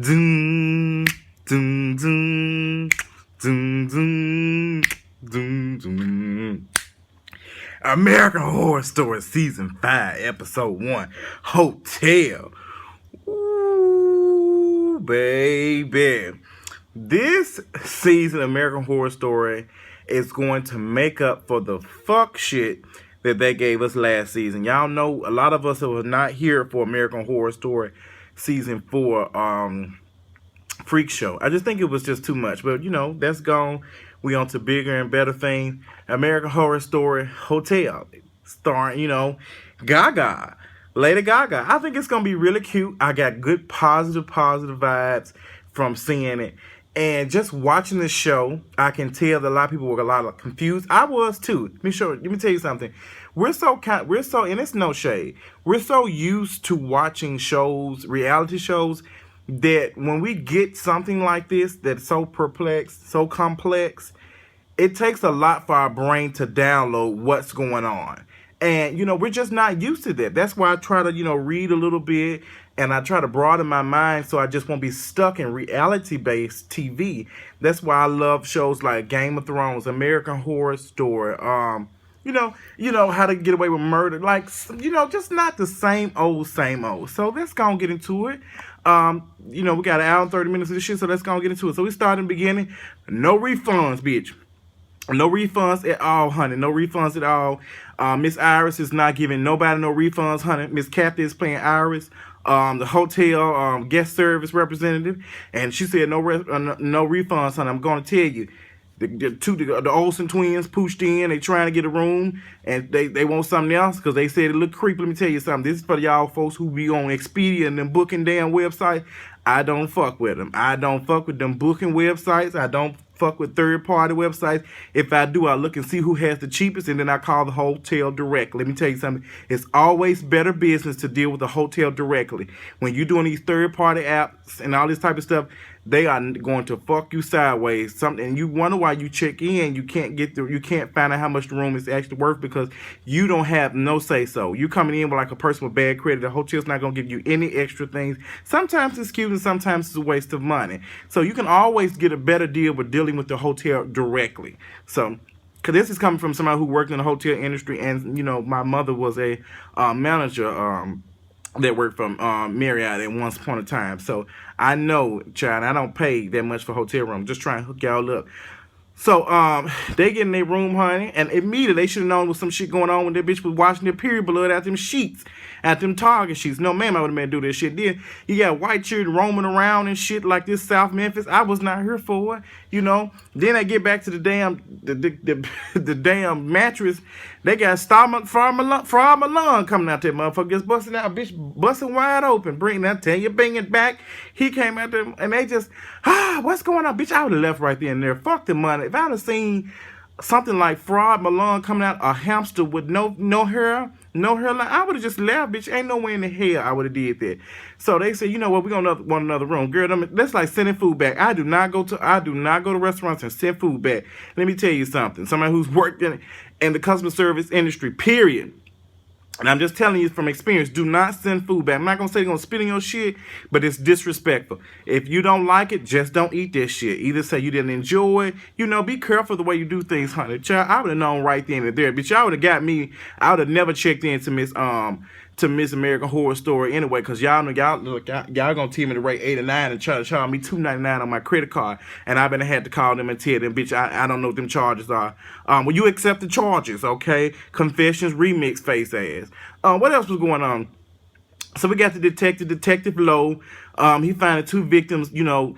Zoom, zoom, zoom, zoom, zoom, zoom, zoom. American Horror Story Season 5, Episode 1, Hotel. Ooh, baby. This season of American Horror Story is going to make up for the fuck shit that they gave us last season. Y'all know a lot of us were not here for American Horror Story Season 4, Freak Show. I just think it was just too much. But, that's gone. We on to bigger and better things. American Horror Story Hotel. Starring, Gaga. Lady Gaga. I think it's going to be really cute. I got good positive vibes from seeing it. And just watching the show, I can tell that a lot of people were a lot confused. I was too. Let me tell you something. We're so, and it's no shade. We're so used to watching shows, reality shows, that when we get something like this that's so perplexed, so complex, it takes a lot for our brain to download what's going on. And, we're just not used to that. That's why I try to, read a little bit, and I try to broaden my mind so I just won't be stuck in reality-based TV. That's why I love shows like Game of Thrones, American Horror Story, How to Get Away with Murder. Like, just not the same old. So let's go and get into it. We got an hour and 30 minutes of this shit, so let's go and get into it. So we start in the beginning. No refunds, bitch. No refunds at all, honey. No refunds at all. Miss Iris is not giving nobody no refunds, honey. Miss Kathy is playing Iris, the hotel guest service representative, and she said no refunds, honey. I'm gonna tell you. The Olsen twins pushed in. They trying to get a room, and they want something else because they said it looked creepy. Let me tell you something. This is for y'all folks who be on Expedia and them booking damn websites. I don't fuck with them. I don't fuck with them booking websites. I don't fuck with third-party websites. If I do, I look and see who has the cheapest, and then I call the hotel directly. Let me tell you something. It's always better business to deal with the hotel directly. When you're doing these third-party apps and all this type of stuff, they are going to fuck you sideways. And you wonder why you check in, you can't find out how much the room is actually worth because you don't have no say so. You coming in with like a person with bad credit. The hotel's not gonna give you any extra things. Sometimes it's cute and sometimes it's a waste of money. So you can always get a better deal with dealing with the hotel directly. So, because this is coming from somebody who worked in the hotel industry, and my mother was a manager that worked from Marriott at once upon a time. So I know, child, I don't pay that much for hotel room. Just trying to hook y'all up. So they get in their room, honey, and immediately they should have known there was some shit going on when that bitch was washing their period blood out them sheets, out them Target sheets. No, ma'am, I would have been do this shit. Then you got white children roaming around and shit like this South Memphis. I was not here for it, Then I get back to the damn the damn mattress. They got Frog Malone coming out there, motherfucker, just busting out, bitch, busting wide open. Bring it back. He came out there, and they just, what's going on, bitch? I would have left right there and there. Fuck the money. If I would have seen something like Frog Malone coming out, a hamster with no hair, like, I would have just left, bitch. Ain't no way in the hell I would have did that. So they said, you know what, we're gonna want another room. Girl, that's like sending food back. I do not go to restaurants and send food back. Let me tell you something. Somebody who's worked in the customer service industry, period. And I'm just telling you from experience, do not send food back. I'm not going to say they're going to spit in your shit, but it's disrespectful. If you don't like it, just don't eat that shit. Either say you didn't enjoy it. Be careful the way you do things, honey. Child, I would have known right then and there. But y'all would have got me. I would have never checked into Miss American Horror Story anyway, because y'all know y'all gonna tell me to rate 8 or 9 and try to charge me $2.99 on my credit card, and I've been had to call them and tell them, bitch, I don't know what them charges are. Well, you accept the charges, okay? Confessions remix face ass. What else was going on? So we got the Detective Lowe. He found 2 victims, bitch,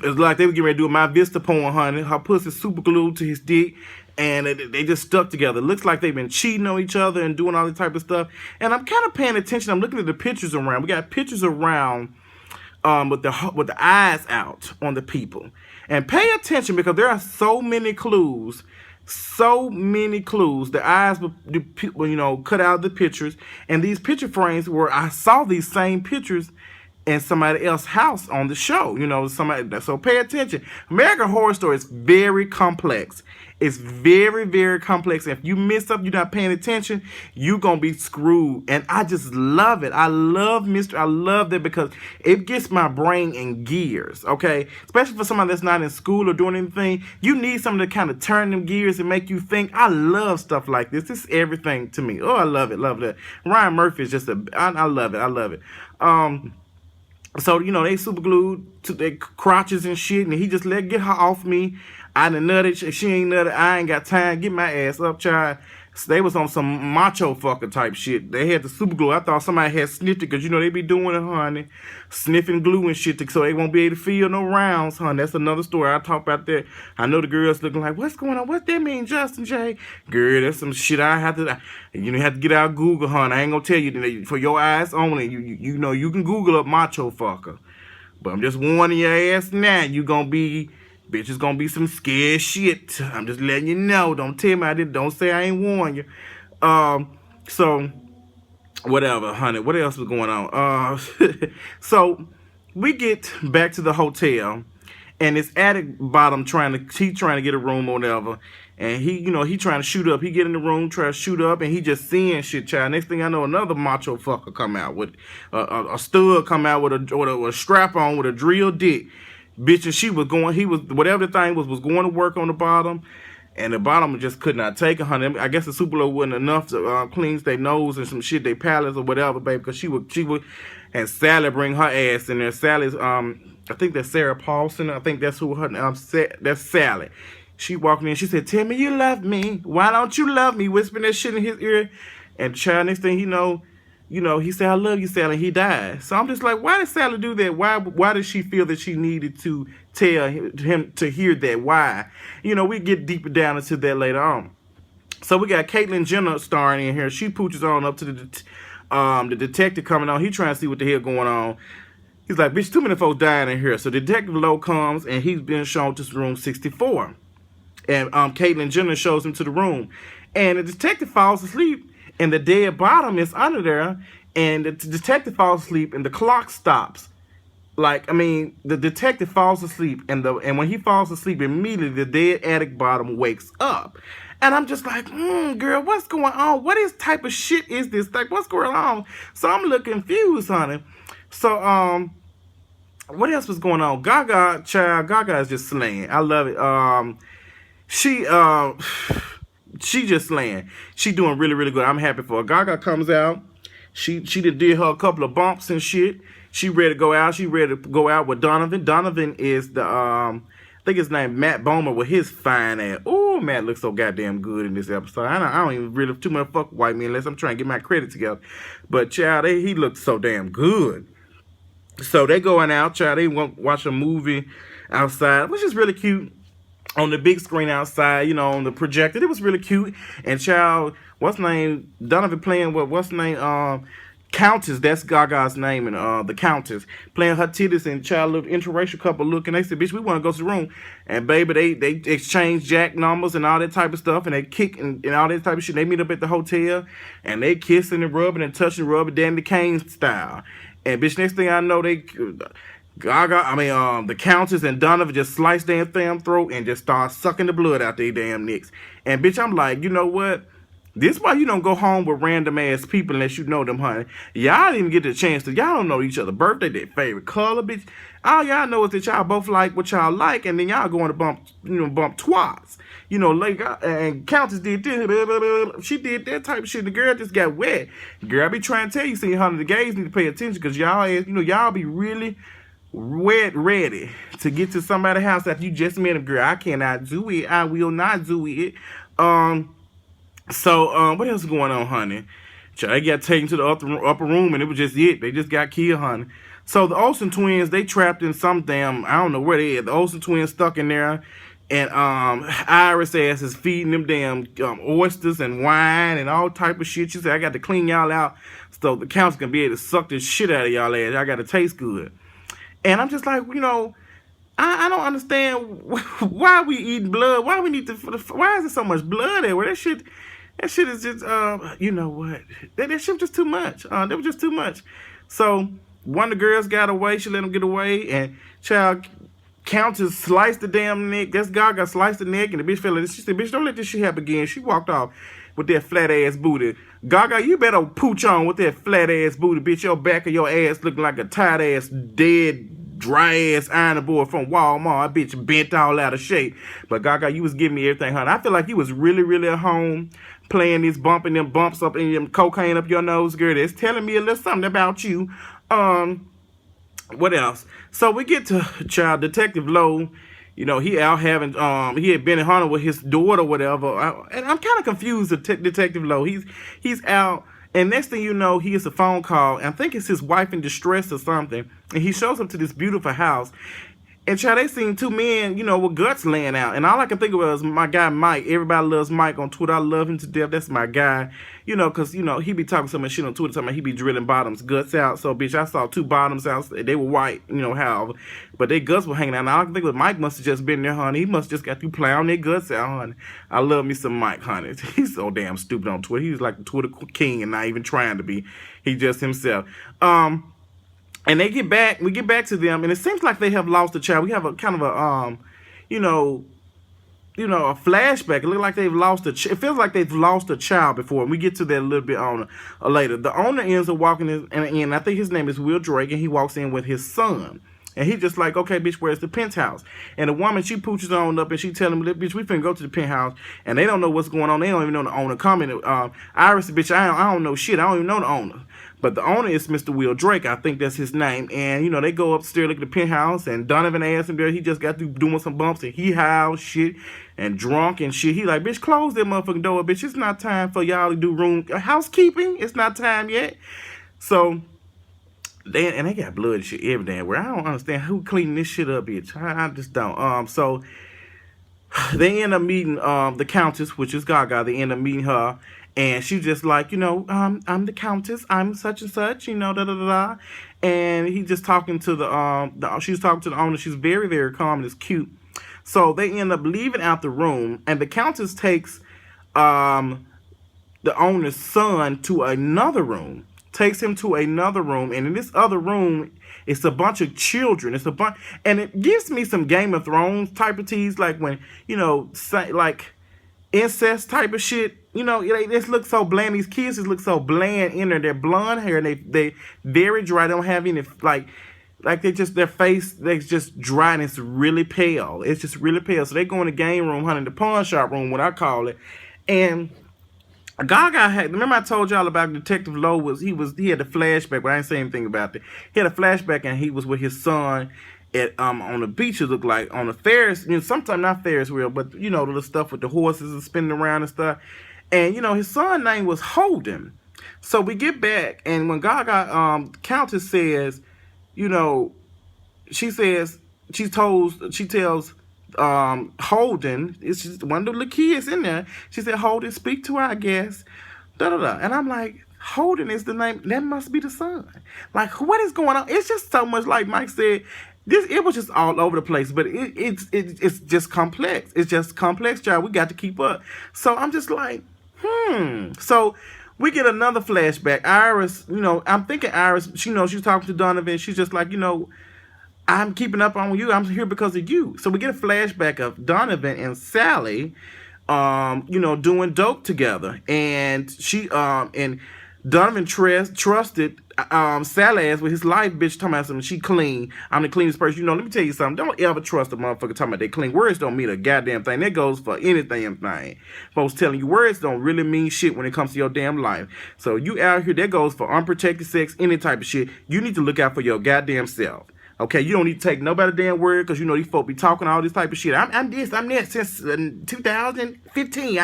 it's like they were getting ready to do my Vista porn, honey. Her pussy super glued to his dick, and they just stuck together. Looks like they've been cheating on each other and doing all this type of stuff. And I'm kind of paying attention. I'm looking at the pictures around. We got pictures around with the eyes out on the people. And pay attention because there are so many clues. The eyes were cut out of the pictures. And these picture frames where I saw these same pictures in somebody else's house on the show. You know, so pay attention. American Horror Story is very complex. It's very, very complex. If you miss up, you're not paying attention, you're going to be screwed. And I just love it. I love that because it gets my brain in gears, okay? Especially for somebody that's not in school or doing anything. You need something to kind of turn them gears and make you think. I love stuff like this. This is everything to me. Oh, I love it. Love that. Ryan Murphy is just I love it. I love it. So, you know, they super glued to their crotches and shit, and he just get her off me. I done nutted, she ain't nutted, I ain't got time, get my ass up, child. So they was on some macho fucker type shit. They had the super glue. I thought somebody had sniffed it, because, you know, they be doing it, honey. Sniffing glue and shit, so they won't be able to feel no rounds, honey. That's another story. I talk about that. I know the girls looking like, what's going on? What that mean, Justin J? Girl, that's some shit I have to, you have to get out Google, honey. I ain't gonna tell you, for your eyes only. You know, you can Google up macho fucker. But I'm just warning your ass now, you gonna be... Bitch, it's gonna be some scared shit. I'm just letting you know. Don't tell me I did. Don't say I ain't warn you. So whatever, honey. What else was going on? So we get back to the hotel, and this attic bottom trying to get a room or whatever. And he trying to shoot up. He get in the room, try to shoot up, and he just seeing shit, child. Next thing I know, another macho fucker come out with a stud come out with a strap on with a drill dick. Bitch, and whatever the thing was going to work on the bottom, and the bottom just could not take it, honey. I guess the super glue wasn't enough to clean their nose and some shit, they palates or whatever, baby, because she would, and Sally bring her ass in there. Sally's, I think that's Sarah Paulson. I think that's who that's Sally. She walked in, she said, tell me you love me. Why don't you love me? Whispering that shit in his ear. And child, next thing he said, I love you, Sally, and he died. So I'm just like, why did Sally do that? Why did she feel that she needed to tell him to hear that? Why? We get deeper down into that later on. So we got Caitlyn Jenner starring in here. She pooches on up to the detective coming on. He trying to see what the hell going on. He's like, bitch, too many folks dying in here. So Detective Lowe comes, and he's being shown to room 64. And Caitlyn Jenner shows him to the room. And the detective falls asleep. And the dead bottom is under there, and the detective falls asleep, and the clock stops. The detective falls asleep, and when he falls asleep, immediately the dead attic bottom wakes up. And I'm just like, girl, what's going on? What type of shit is this? Like, what's going on? So I'm a little confused, honey. So, what else was going on? Gaga is just slaying. I love it. She just slaying. She doing really, really good. I'm happy for her. Gaga comes out. She did her a couple of bumps and shit. She ready to go out. She ready to go out with Donovan. Donovan is the, I think his name Matt Bomer with his fine ass. Oh, Matt looks so goddamn good in this episode. I don't even really too much fuck white men unless I'm trying to get my credit together. But, child, he looks so damn good. So they going out, child. They want to watch a movie outside, which is really cute. On the big screen outside, on the projector. It was really cute. And child, what's name? Donovan playing with, what's name? Countess, that's Gaga's name. And the Countess playing her titties, and child, little interracial couple looking. They said, bitch, we want to go to the room. And baby, they exchange jack numbers and all that type of stuff. And they kick and all that type of shit. They meet up at the hotel, and they kissing and rubbing and touching, rubbing Danny Kane style. And bitch, next thing I know, the Countess and Donovan just sliced their damn throat and just start sucking the blood out their damn necks. And bitch, I'm like, you know what? This why you don't go home with random ass people unless you know them, honey. Y'all didn't even get the chance to. Y'all don't know each other's birthday, their favorite color, bitch. All y'all know is that y'all both like what y'all like, and then y'all going to bump twats. And Countess did this. She did that type of shit. The girl just got wet. Girl, I be trying to tell you, see, honey, the gays need to pay attention, because y'all be really ready to get to somebody's house after you just met them. Girl, I cannot do it. I will not do it. So what else is going on, honey? They got taken to the upper room, and it was just it. They just got killed, honey. So the Olsen twins, they trapped in some damn, I don't know where they at. The Olsen twins stuck in there, and Iris ass is feeding them damn oysters and wine and all type of shit. She said, I got to clean y'all out so the council can be able to suck this shit out of y'all ass. Y'all got to taste good. And I'm just like, I don't understand why we eating blood. Why we need to? Why is there so much blood everywhere? That shit is just, you know what? That shit was just too much. That was just too much. So one of the girls got away. She let him get away, and child Countess sliced the damn neck. That's Gaga sliced the neck, and the bitch fell in. She said, "Bitch, don't let this shit happen again." She walked off with that flat ass booty. Gaga, you better pooch on with that flat ass booty, bitch. Your back of your ass looking like a tight ass, dead, dry ass iron board from Walmart. That bitch bent all out of shape. But Gaga, you was giving me everything, honey. I feel like you was really, really at home playing this, bumping them bumps up in them cocaine up your nose, girl. That's telling me a little something about you. What else? So we get to child Detective Lowe. You know, he out having he had been in hunting with his daughter or whatever. And I'm kind of confused with Detective Lowe. He's out, and next thing you know, he gets a phone call, and I think it's his wife in distress or something. And he shows up to this beautiful house. And child, they seen two men, you know, with guts laying out. And all I can think of was my guy Mike. Everybody loves Mike on Twitter. I love him to death. That's my guy. You know, because, you know, he be talking so much shit on Twitter, talking about he be drilling bottoms, guts out. So, bitch, I saw two bottoms out. They were white, you know, however. But their guts were hanging out. And all I can think of Mike must have just been there, honey. He must have just got through plowing their guts out, honey. I love me some Mike, honey. He's so damn stupid on Twitter. He's like the Twitter king and not even trying to be. He just himself. And we get back to them, and it seems like they have lost a child. We have a kind of a, you know, a flashback. It looks like they've lost it feels like they've lost a child before, and we get to that a little bit on later. The owner ends up walking in, I think his name is Will Drake, and he walks in with his son. And he just like, okay, bitch, where's the penthouse? And the woman, she pooches on up, and she tell him, bitch, we finna go to the penthouse. And they don't know what's going on. They don't even know the owner coming. Iris, bitch, I don't know shit. I don't even know the owner. But the owner is Mr. Will Drake. I think that's his name. And, you know, they go upstairs, look at the penthouse, and Donovan asked him there. He just got through doing some bumps, and he howled shit and drunk and shit. He like, bitch, close that motherfucking door, bitch. It's not time for y'all to do room housekeeping. It's not time yet. So they got blood and shit every damn where. I don't understand who cleaning this shit up, bitch. I just don't. So they end up meeting the Countess, which is Gaga. They end up meeting her. And she just like, you know, I'm the Countess. I'm such and such, you know, da da da da. And he just talking to she's talking to the owner. She's very, very calm and it's cute. So they end up leaving out the room, and the Countess takes the owner's son to another room. Takes him to another room, and in this other room, it's a bunch of children. It's a bunch, and it gives me some Game of Thrones type of tease, like when, you know, like incest type of shit. You know, they just look so bland. These kids just look so bland in there. They're blonde hair, and they very dry. They don't have any, like they just, their face, they just dry, and it's really pale. It's just really pale. So they go in the game room, honey, the pawn shop room, what I call it. And Gaga had, remember I told y'all about Detective Lowe he had a flashback, but I didn't say anything about it. He had a flashback, and he was with his son at on the beach. It looked like on the Ferris, you know, sometimes not Ferris wheel, but you know, the stuff with the horses and spinning around and stuff. And you know, his son's name was Holden. So we get back, and when Gaga Countess says, you know, she tells Holden, it's just one of the little kids in there. She said, Holden, speak to her, I guess. Da da da. And I'm like, Holden is the name. That must be the son. Like, what is going on? It's just so much, like Mike said. It was just all over the place, but it's just complex. It's just complex, child. We got to keep up. So I'm just like, So we get another flashback. Iris, you know, I'm thinking Iris, she knows she's talking to Donovan. She's just like, you know, I'm keeping up on you. I'm here because of you. So we get a flashback of Donovan and Sally, you know, doing dope together. And she, and Donovan trusted Sally ass with his life, bitch, talking about something. She clean. I'm the cleanest person. You know, let me tell you something. Don't ever trust a motherfucker talking about they clean. Words don't mean a goddamn thing. That goes for anything. Folks telling you words don't really mean shit when it comes to your damn life. So you out here, that goes for unprotected sex, any type of shit. You need to look out for your goddamn self. Okay, you don't need to take nobody damn word, because you know these folk be talking all this type of shit. I'm this, I'm that since 2015.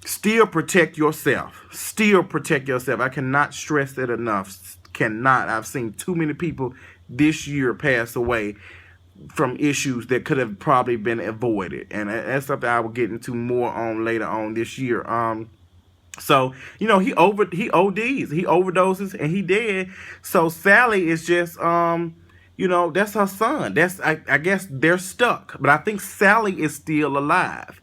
Still protect yourself. Still protect yourself. I cannot stress that enough. Cannot. I've seen too many people this year pass away from issues that could have probably been avoided. And that's something I will get into more on later on this year. So, you know, he ODs, he overdoses, and he dead. So Sally is just, you know, that's her son. I guess they're stuck. But I think Sally is still alive.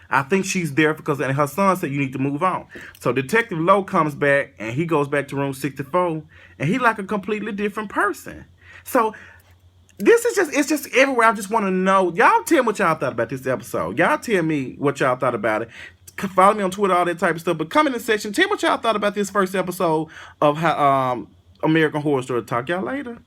I think she's there because and her son said you need to move on. So Detective Lowe comes back and he goes back to room 64 and he like a completely different person. So this is just it's just everywhere. I just want to know. Y'all tell me what y'all thought about this episode. Y'all tell me what y'all thought about it. Follow me on Twitter, all that type of stuff. But comment in the section. Tell me what y'all thought about this first episode of American Horror Story. Talk y'all later.